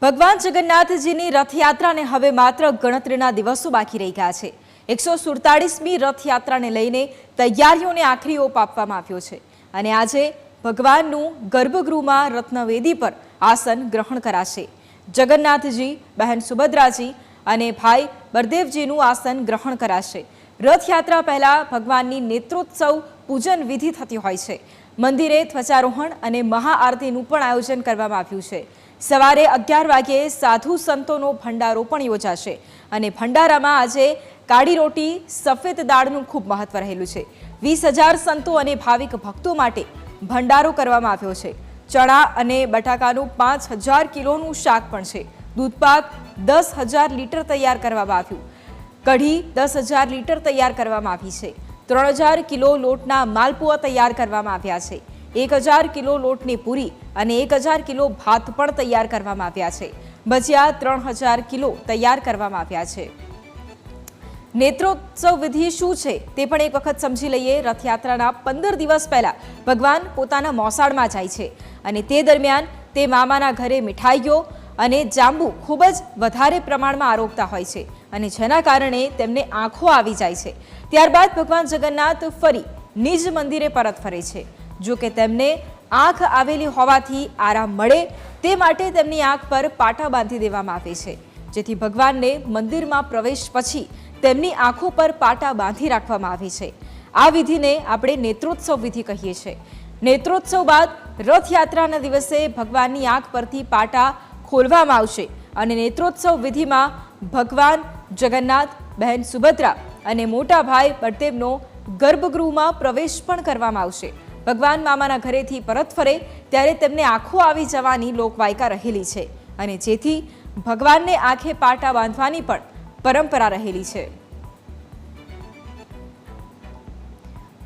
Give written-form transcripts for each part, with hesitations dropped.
ભગવાન જગન્નાથજીની રથયાત્રાને હવે માત્ર ગણતરીના દિવસો બાકી રહી ગયા છે। 147મી રથયાત્રાને લઈને તૈયારીઓને આખરી ઓપ આપવામાં આવ્યો છે અને આજે ભગવાનનું ગર્ભગૃહમાં રત્નવેદી પર આસન ગ્રહણ કરાશે। જગન્નાથજી, બહેન સુભદ્રાજી અને ભાઈ બળદેવજીનું આસન ગ્રહણ કરાશે। રથયાત્રા પહેલા ભગવાનની નેત્રોત્સવ પૂજન વિધિ થતી હોય છે। મંદિરે ધ્વજારોહણ અને મહાઆરતીનું પણ આયોજન કરવામાં આવ્યું છે। સવારે 11 વાગ્યે સાધુ સંતોનો ભંડારો પણ યોજાશે અને ભંડારામાં આજે કાળી રોટી, સફેદ દાળનું ખૂબ મહત્વ રહેલું છે। 20,000 સંતો અને ભાવિક ભક્તો માટે ભંડારો કરવામાં આવ્યો છે। ચણા અને બટાકાનું 5,000 કિલોનું શાક પણ છે। દૂધપાક 10,000 લીટર તૈયાર કરવામાં આવ્યું। કઢી 10,000 લીટર તૈયાર કરવામાં આવી છે। 3,000 કિલો લોટના માલપુઆ તૈયાર કરવામાં આવ્યા છે। 1,000 કિલો લોટની પૂરી અને 1,000 કિલો ભાત પણ તૈયાર કરવામાં આવ્યા છે। ભજીયા 3,000 કિલો તૈયાર કરવામાં આવ્યા છે। નેત્રોત્સવ વિધિ શું છે તે પણ એક વખત સમજી લઈએ। રથયાત્રાના 15 દિવસ પહેલા ભગવાન પોતાના મોસાળમાં જાય છે અને તે દરમિયાન તે મામાના ઘરે મીઠાઈઓ અને જાંબુ ખૂબ જ વધારે પ્રમાણમાં આરોગતા હોય છે અને જેના કારણે તેમને આંખો આવી જાય છે। ત્યારબાદ ભગવાન જગન્નાથ ફરી નિજ મંદિરે પરત ફરે છે। જો કે તેમને આંખ આવેલી હોવાથી આરામ મળે તે માટે તેમની આંખ પર પાટા બાંધી દેવામાં આવે છે, જેથી ભગવાનને મંદિરમાં પ્રવેશ પછી તેમની આંખો પર પાટા બાંધી રાખવામાં આવે છે। આ વિધિને આપણે નેત્રોત્સવ વિધિ કહીએ છીએ। નેત્રોત્સવ બાદ રથયાત્રાના દિવસે ભગવાનની આંખ પરથી પાટા ખોલવામાં આવશે અને નેત્રોત્સવ વિધિમાં ભગવાન જગન્નાથ, બહેન સુભદ્રા અને મોટા ભાઈ બળદેવનો ગર્ભગૃહમાં પ્રવેશ પણ કરવામાં આવશે। ભગવાન મામાના ઘરેથી પરત ફરે ત્યારે તેમને આંખો આવી જવાની લોકવાયકા રહેલી છે અને જેથી ભગવાનને આંખે પાટા બાંધવાની પણ પરંપરા રહેલી છે।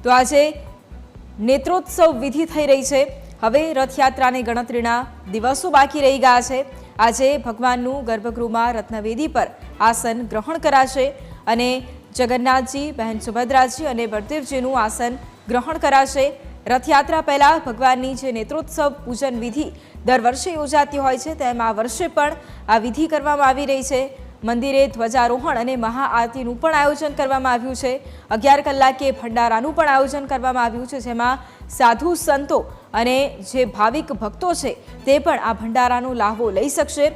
તો આજે નેત્રોત્સવ વિધિ થઈ રહી છે। હવે રથયાત્રાની ગણતરીના દિવસો બાકી રહી ગયા છે। આજે ભગવાનનું ગર્ભગૃહમાં રત્નવેદી પર આસન ગ્રહણ કરાશે અને જગન્નાથજી, બહેન સુભદ્રાજી અને બળદેવજીનું આસન ગ્રહણ કરાશે। રથયાત્રા પહેલા ભગવાનની જે નેત્રોત્સવ પૂજન વિધિ દર વર્ષે યોજાતી હોય છે તેમ આ વર્ષે પણ આ વિધિ કરવામાં આવી રહી છે। મંદિરે ધ્વજારોહણ અને મહાઆરતીનું પણ આયોજન કરવામાં આવ્યું છે। 11 કલાકે ભંડારાનું પણ આયોજન કરવામાં આવ્યું છે, જેમાં સાધુ સંતો અને જે ભાવિક ભક્તો છે તે પણ આ ભંડારાનો લાહવો લઈ શકશે।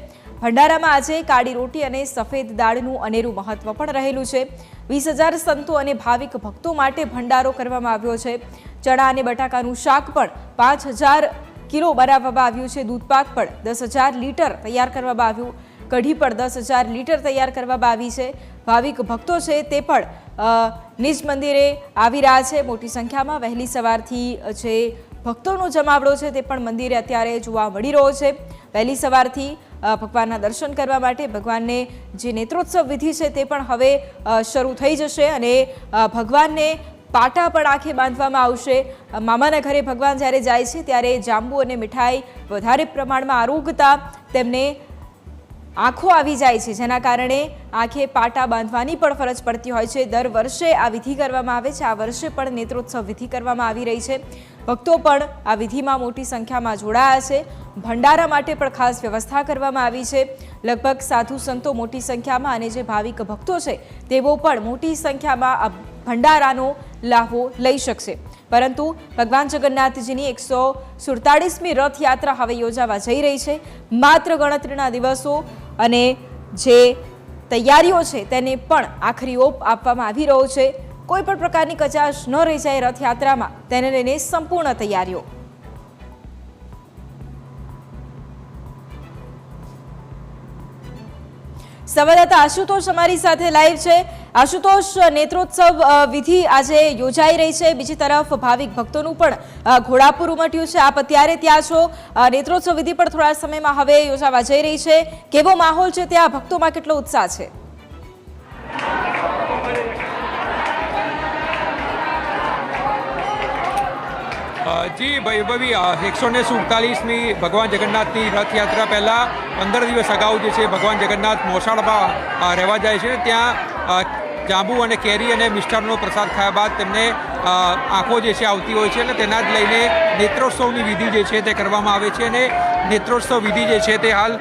ભંડારામાં આજે કાળી રોટી અને સફેદ દાળનું અનેરું મહત્વ પણ રહેલું છે। 20,000 સંતો અને ભાવિક ભક્તો માટે ભંડારો કરવામાં આવ્યો છે। ચણા અને બટાકાનું શાક પણ 5,000 કિલો બનાવવામાં આવ્યું છે। દૂધપાક પણ 10,000 લીટર તૈયાર કરવામાં આવ્યું। કઢી પણ 10,000 લીટર તૈયાર કરવામાં આવી છે। ભાવિક ભક્તો છે તે પણ નિજ મંદિરે આવી રહ્યા છે મોટી સંખ્યામાં। વહેલી સવારથી જે ભક્તોનો જમાવડો છે તે પણ મંદિરે અત્યારે જોવા મળી રહ્યો છે। વહેલી સવારથી ભગવાનના દર્શન કરવા માટે ભગવાનને જે નેત્રોત્સવ વિધિ છે તે પણ હવે શરૂ થઈ જશે અને ભગવાનને પાટા પણ આંખે બાંધવામાં આવશે। મામાના ઘરે ભગવાન જ્યારે જાય છે ત્યારે જાંબુ અને મીઠાઈ વધારે પ્રમાણમાં આરોગતા તેમને આંખો આવી જાય છે, જેના કારણે આંખે પાટા બાંધવાની પણ ફરજ પડતી હોય છે। દર વર્ષે આ વિધિ કરવામાં આવે છે। આ વર્ષે પણ નેત્રોત્સવ વિધિ કરવામાં આવી રહી છે। ભક્તો પણ આ વિધિમાં મોટી સંખ્યામાં જોડાયા છે। ભંડારા માટે પણ ખાસ વ્યવસ્થા કરવામાં આવી છે। લગભગ સાધુ સંતો મોટી સંખ્યામાં અને જે ભાવિક ભક્તો છે તેઓ પણ મોટી સંખ્યામાં આ ભંડારાનો લાહવો લઈ શકશે। પરંતુ ભગવાન જગન્નાથજીની 147મી રથયાત્રા હવે યોજાવા જઈ રહી છે। માત્ર ગણતરીના દિવસો અને જે તૈયારીઓ છે તેને પણ આખરી ઓપ આપવામાં આવી રહ્યો છે। કોઈ પણ પ્રકારની કચાશ ન રહી જાય રથયાત્રામાં, તેને લઈને સંપૂર્ણ તૈયારીઓ। સંવાદદાતા આશુતોષ અમારી સાથે લાઈવ છે। આશુતોષ, નેત્રોત્સવ વિધિ આજે યોજાઈ રહી છે, બીજી તરફ ભાવિક ભક્તોનું પણ ઘોડાપુર ઉમટ્યું છે। આપ અત્યારે ત્યાં છો। નેત્રોત્સવ વિધિ પણ થોડા સમયમાં હવે યોજાવા જઈ રહી છે। કેવો માહોલ છે ત્યાં? ભક્તોમાં કેટલો ઉત્સાહ છે? જી વૈભવી, 147મી ભગવાન જગન્નાથની રથયાત્રા પહેલાં 15 દિવસ અગાઉ જે છે ભગવાન જગન્નાથ મોસાળમાં રહેવા જાય છે। ત્યાં જાંબુ અને કેરી અને મિષ્ટાનનો પ્રસાદ ખાયા બાદ તેમને આંખો જે છે આવતી હોય છે અને તેના જ લઈને નેત્રોત્સવની વિધિ જે છે તે કરવામાં આવે છે અને નેત્રોત્સવ વિધિ જે છે તે હાલ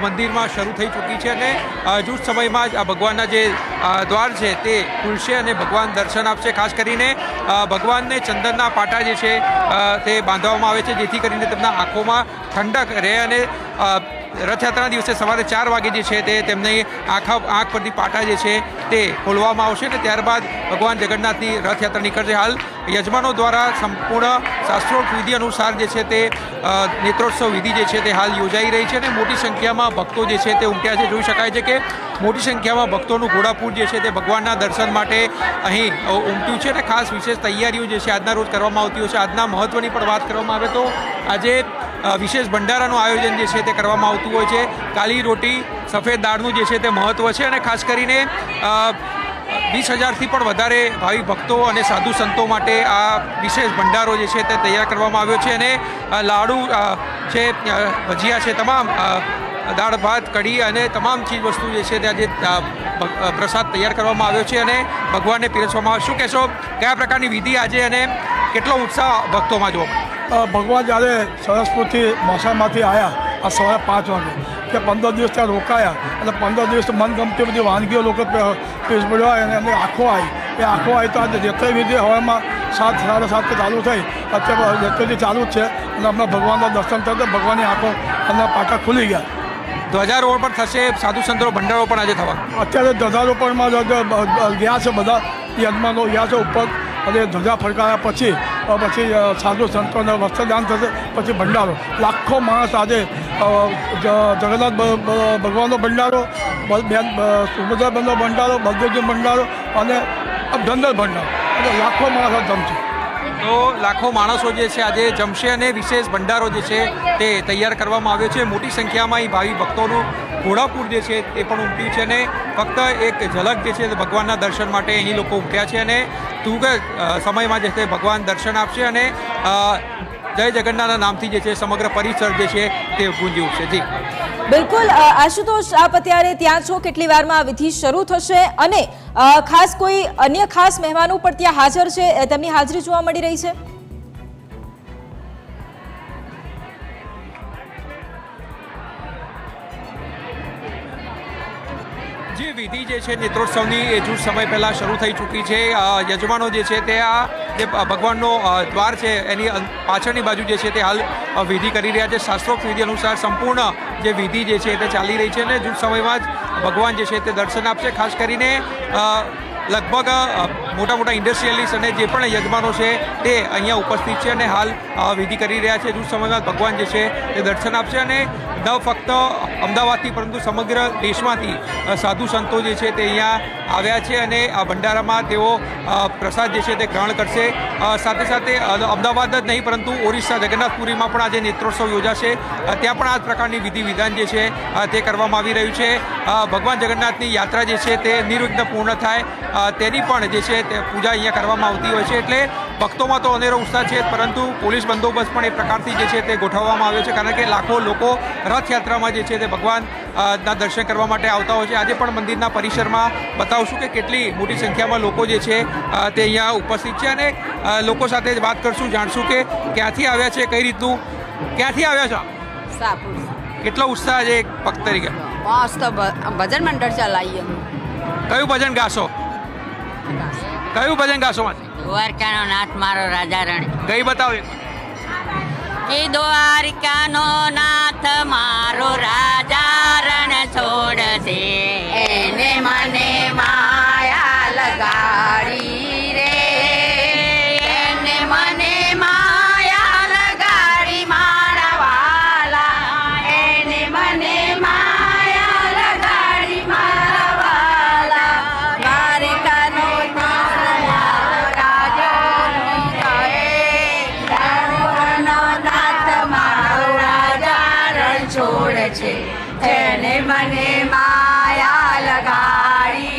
મંદિરમાં શરૂ થઈ ચૂકી છે અને હજુ જ સમયમાં જ આ ભગવાનના જે દ્વાર છે તે ખુલશે અને ભગવાન દર્શન આપશે. ખાસ કરીને ભગવાનને ચંદનના પાટા જે છે તે બાંધવામાં આવે છે જેથી કરીને તેમના આંખોમાં ઠંડક રહે અને રથયાત્રાના દિવસે સવારે 4 વાગે જે છે તે તેમની આંખ પરથી પાટા જે છે તે ખોલવામાં આવશે અને ત્યારબાદ ભગવાન જગન્નાથની રથયાત્રા નીકળશે. હાલ યજમાનો દ્વારા સંપૂર્ણ શાસ્ત્રોક્ત વિધિ અનુસાર જે છે તે નેત્રોત્સવ વિધિ જે છે તે હાલ યોજાઈ રહી છે અને મોટી સંખ્યામાં ભક્તો જે છે તે ઉમટ્યા છે. જોઈ શકાય છે કે મોટી સંખ્યામાં ભક્તોનું ઘોડાપૂર જે છે તે ભગવાનના દર્શન માટે અહીં ઉમટ્યું છે અને ખાસ વિશેષ તૈયારીઓ જે છે આજના રોજ કરવામાં આવતી હોય છે. આજના મહત્ત્વની પણ વાત કરવામાં આવે તો આજે વિશેષ ભંડારાનું આયોજન જે છે તે કરવામાં આવતું હોય છે. કાલી રોટી સફેદ દાળનું જે છે તે મહત્ત્વ છે અને ખાસ કરીને 20,000થી પણ વધારે ભાવિ ભક્તો અને સાધુ સંતો માટે આ વિશેષ ભંડારો જે છે તે તૈયાર કરવામાં આવ્યો છે અને લાડુ છે, ભજીયા છે, તમામ દાળ ભાત કઢી અને તમામ ચીજ વસ્તુ જે છે તે આજે પ્રસાદ તૈયાર કરવામાં આવ્યો છે અને ભગવાનને પીરસવામાં આવે. શું કહેશો, કયા પ્રકારની વિધિ આજે અને કેટલો ઉત્સાહ ભક્તોમાં જોવા મળે? ભગવાન જ્યારે સરસ્વતી મોસામાંથી આવ્યા આ સવારે 5 વાગે કે 15 દિવસ ત્યાં રોકાયા અને 15 દિવસ મનગમતી બધી વાનગીઓ લોકો પીરસવા અને એની આંખો આવી. એ આંખો આવી તો આજે રેતઈ વિધિ હવામાં 7, 7:30 ચાલુ થઈ. અત્યારે રેતઈથી ચાલુ જ છે અને હમણાં ભગવાનના દર્શન થતા ભગવાનની આંખો અને પાટા ખુલી ગયા. ધ્વજારોહણ પણ થશે, સાધુ સંતો ભંડારો પણ આજે થવા. અત્યારે ધ્વજારોપણમાં ગયા છે, બધા યજમાનો ગયા છે ઉપર અને ધ્વજા ફરકાયા પછી સાધુ સંતોને વસ્ત્રદાન થશે, પછી ભંડારો. લાખો માણસ આજે જગન્નાથ ભગવાનનો ભંડારો, સુભદ્રાબેનનો ભંડારો, બલદેવજી ભંડારો અને અભિનંદન ભંડારો એટલે લાખો માણસ જમશે. તો લાખો માણસો જે છે આજે જમશે અને વિશેષ ભંડારો જે છે તે તૈયાર કરવામાં આવ્યો છે. મોટી સંખ્યામાં અહીં ભાવિ ભક્તોનું ઘોડાપૂર જે છે તે પણ ઉમટ્યું છે અને ફક્ત એક ઝલક જે છે ભગવાનના દર્શન માટે અહીં લોકો ઉમટ્યા છે અને ટૂંક સમયમાં જે છે ભગવાન દર્શન આપશે અને જય જગન્નાથના નામથી જે છે સમગ્ર પરિસર જે છે તે ગુંજી ઉઠશે. જી બિલકુલ આશુતોષ, આપ અત્યારે ત્યાં છો, કેટલી વારમાં આ વિધિ શરૂ થશે અને ખાસ કોઈ અન્ય ખાસ મહેમાનો પણ ત્યાં હાજર છે, તેમની હાજરી જોવા મળી રહી છે? જે વિધિ જે છે નેત્રોત્સવની એ જૂથ સમય પહેલાં શરૂ થઈ ચૂકી છે. યજમાનો જે છે તે આ જે ભગવાનનો દ્વાર છે એની પાછળની બાજુ જે છે તે હાલ વિધિ કરી રહ્યા છે. શાસ્ત્રોક્ત વિધિ અનુસાર સંપૂર્ણ જે વિધિ જે છે તે ચાલી રહી છે અને જૂથ સમયમાં જ ભગવાન જે છે તે દર્શન આપશે. ખાસ કરીને લગભગ મોટા મોટા ઇન્ડસ્ટ્રીયલિસ્ટ અને જે પણ યજમાનો છે તે અહીંયા ઉપસ્થિત છે અને હાલ વિધિ કરી રહ્યા છે. જૂથ સમયમાં ભગવાન જે છે તે દર્શન આપશે અને ન ફક્ત અમદાવાદથી પરંતુ સમગ્ર દેશમાંથી સાધુ સંતો જે છે તે અહીંયા આવ્યા છે અને આ ભંડારામાં તેઓ પ્રસાદ જે છે તે ગ્રહણ કરશે. સાથે સાથે અમદાવાદ જ નહીં પરંતુ ઓરિસ્સા જગન્નાથપુરીમાં પણ આજે નેત્રોત્સવ યોજાશે. ત્યાં પણ આ જ પ્રકારની વિધિ વિધાન જે છે તે કરવામાં આવી રહ્યું છે. ભગવાન જગન્નાથની યાત્રા જે છે તે નિર્વિઘ્ન પૂર્ણ થાય તેની પણ જે છે તે પૂજા અહીંયા કરવામાં આવતી હોય છે. એટલે ભક્તોમાં તો અનેરો ઉત્સાહ છે પરંતુ પોલીસ બંદોબસ્ત પણ એ પ્રકારથી જે છે તે ગોઠવવામાં આવ્યો છે કારણ કે લાખો લોકો રથયાત્રામાં જે છે તે ભગવાનના દર્શન કરવા માટે આવતા હોય છે. આજે પણ મંદિરના પરિસરમાં બતાવશું કે કેટલી મોટી સંખ્યામાં લોકો જે છે તે અહીંયા ઉપસ્થિત છે અને લોકો સાથે વાત કરશું, જાણશું કે ક્યાંથી આવ્યા છે, કઈ રીતનું, ક્યાંથી આવ્યા છો? સાપુર. કેટલો ઉત્સાહ છે એક ભક્ત તરીકે? મસ્ત ભજન મંડળ ચલાવીએ. કયું ભજન ગાશો? કયું ભજન ગાશો? દ્વારકાનો નાથ મારો રાજા રણ. ગઈ બતાવો એક. કે દ્વારકાનો નાથ મારો રાજા રણ છોડશે, એને મને માયા લગાડી રે, એને મને માયા લગાડી મારા વાલા, એને મને માયા લગાડી મારા વાલા. દ્વારકાનો રાજો છોડ છે, એને મને માયા લગાડી